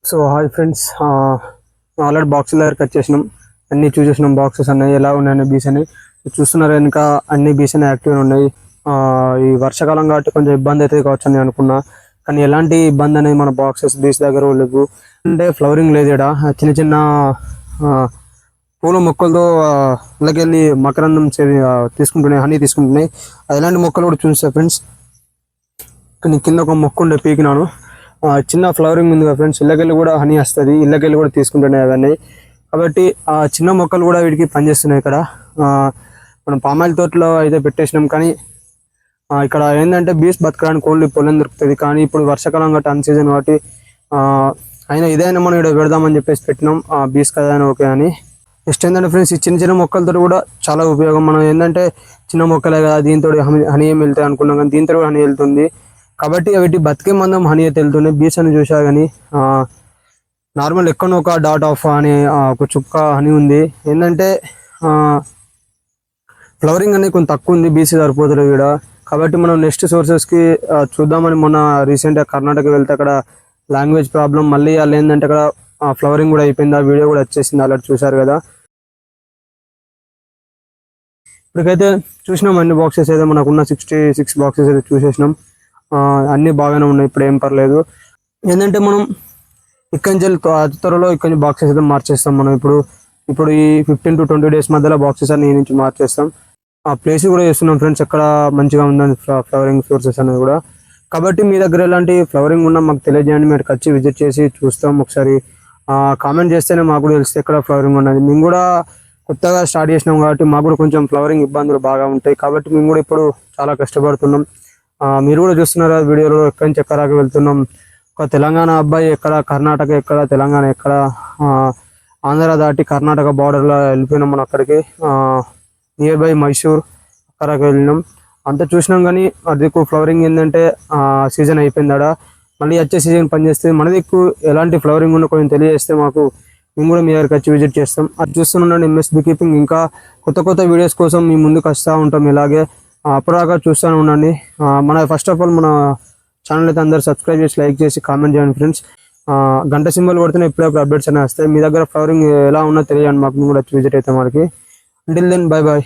So hi friends, already బాక్సుల దగ్గరికి వచ్చేసినాం. అన్నీ చూసేసినాం, బాక్సెస్ అన్నీ ఎలా ఉన్నాయని బీస్ అని చూస్తున్నారు. వెనుక అన్ని బీస్ అని యాక్టివ్గా ఉన్నాయి. ఈ వర్షాకాలం కాబట్టి కొంచెం ఇబ్బంది అవుతుంది కావచ్చు అని అనుకున్నా, కానీ ఎలాంటి ఇబ్బంది అనేది మన బాక్సెస్ బీస్ దగ్గర లేవు. అంటే ఫ్లవరింగ్ లేదు ఇక్కడ. చిన్న చిన్న పూల మొక్కలతో అలాగెళ్ళి మకరందం తీసుకుంటున్నాయి, హనీ తీసుకుంటున్నాయి. అది ఎలాంటి మొక్కలు కూడా చూస్తాయి ఫ్రెండ్స్. కానీ కింద ఒక మొక్క ఉండే పీకినాను, చిన్న ఫ్లవరింగ్ ఉంది కదా ఫ్రెండ్స్. ఇళ్ళకెళ్ళి కూడా హనీ వస్తుంది, ఇళ్ళకెళ్ళి కూడా తీసుకుంటున్నాయి అవన్నీ. కాబట్టి ఆ చిన్న మొక్కలు కూడా వీటికి పనిచేస్తున్నాయి. ఇక్కడ మనం పామాయిల్ తోటలో అయితే పెట్టేసినాం, కానీ ఇక్కడ ఏంటంటే బీస్ బతకడానికి ఓన్లీ పొలం దొరుకుతుంది. కానీ ఇప్పుడు వర్షాకాలం కాబట్టి అన్ సీజన్ కాబట్టి అయినా ఇదైనా మనం ఇక్కడ పెడదామని చెప్పేసి పెట్టినాం, బీస్ కదా అని ఓకే అని. నెక్స్ట్ ఏంటంటే ఫ్రెండ్స్, ఈ చిన్న చిన్న మొక్కలతో కూడా చాలా ఉపయోగం. మనం ఏంటంటే చిన్న మొక్కలే కదా, దీంతో హనీ ఏం వెళ్తాయి అనుకున్నాం, కానీ దీంతో కూడా హనీ వెళ్తుంది. కాబట్టి వీటి బతికే మందం హనీ అయితే వెళ్తున్నాయి. బీస్ అని చూసా కానీ నార్మల్ ఎక్కడో ఒక డాట్ ఆఫ్ అని ఒక చుక్క హనీ ఉంది. ఏంటంటే ఫ్లవరింగ్ అనేది కొంచెం తక్కువ ఉంది, బీసీ సరిపోతుంది ఇక్కడ. కాబట్టి మనం నెక్స్ట్ సోర్సెస్కి చూద్దామని మొన్న రీసెంట్గా కర్ణాటక వెళ్తే అక్కడ లాంగ్వేజ్ ప్రాబ్లం, మళ్ళీ వాళ్ళు ఏంటంటే అక్కడ ఫ్లవరింగ్ కూడా అయిపోయింది, ఆ వీడియో కూడా వచ్చేసింది, అలా చూసారు కదా. ఇప్పటికైతే చూసినాం అన్ని బాక్సెస్ అయితే మనకున్న 66 బాక్సెస్ అయితే చూసేసినాం. అన్నీ బాగానే ఉన్నాయి, ఇప్పుడు ఏం పర్లేదు. ఏంటంటే మనం ఇక్కడి నుంచి అతి త్వరలో ఇక్కడి నుంచి బాక్సెస్ అయితే మార్చేస్తాం. మనం ఇప్పుడు ఈ 15 to 20 డేస్ మధ్యలో బాక్సెస్ అన్ని నుంచి మార్చేస్తాం. ఆ ప్లేస్ కూడా చేస్తున్నాం ఫ్రెండ్స్, ఎక్కడ మంచిగా ఉందని ఫ్లవరింగ్ సోర్సెస్ అనేది కూడా. కాబట్టి మీ దగ్గర ఎలాంటి ఫ్లవరింగ్ ఉన్నా మాకు తెలియజేయండి, మీరు వచ్చి విజిట్ చేసి చూస్తాం. ఒకసారి కామెంట్ చేస్తేనే మాకు కూడా తెలిస్తే ఎక్కడ ఫ్లవరింగ్ ఉన్నది. మేము కూడా కొత్తగా స్టార్ట్ చేసినాం కాబట్టి మాకు కూడా కొంచెం ఫ్లవరింగ్ ఇబ్బందులు బాగా ఉంటాయి. కాబట్టి మేము కూడా ఇప్పుడు చాలా కష్టపడుతున్నాం. మీరు కూడా చూస్తున్నారు వీడియోలో, ఎక్కడి నుంచి ఎక్కడాకి వెళ్తున్నాం. ఒక తెలంగాణ అబ్బాయి ఎక్కడ, కర్ణాటక ఎక్కడ, తెలంగాణ ఎక్కడ, ఆంధ్ర దాటి కర్ణాటక బార్డర్లో వెళ్ళిపోయినాం. మనం అక్కడికి నియర్ బై మైసూర్ అక్కడికి వెళ్ళినాం. అంతా చూసినాం, కానీ అది ఫ్లవరింగ్ ఏంటంటే సీజన్ అయిపోయింది ఆడ. మళ్ళీ వచ్చే సీజన్ పనిచేస్తే మన దిక్కు ఎలాంటి ఫ్లవరింగ్ ఉందో కొంచెం తెలియజేస్తే మాకు, మేము కూడా మీ దగ్గరికి వచ్చి విజిట్ చేస్తాం. అది చూస్తున్నాం ఎంఎస్ బీ కీపింగ్. ఇంకా కొత్త కొత్త వీడియోస్ కోసం మీ ముందుకు వస్తూ ఉంటాం. ఇలాగే అప్పటిదాకా చూస్తూనే ఉండండి. మన ఫస్ట్ ఆఫ్ ఆల్ మన ఛానల్ అయితే అందరూ సబ్స్క్రైబ్ చేసి, లైక్ చేసి, కామెంట్ చేయండి ఫ్రెండ్స్. గంట సింబల్ కొడితేనే ఎప్పుడప్పుడు అప్డేట్స్ అనేవి వస్తాయి. మీ దగ్గర ఫ్లవరింగ్ ఎలా ఉన్నా తెలియండి మాకు, మేము కూడా విజిట్ అవుతాం వారికి. Until then bye bye.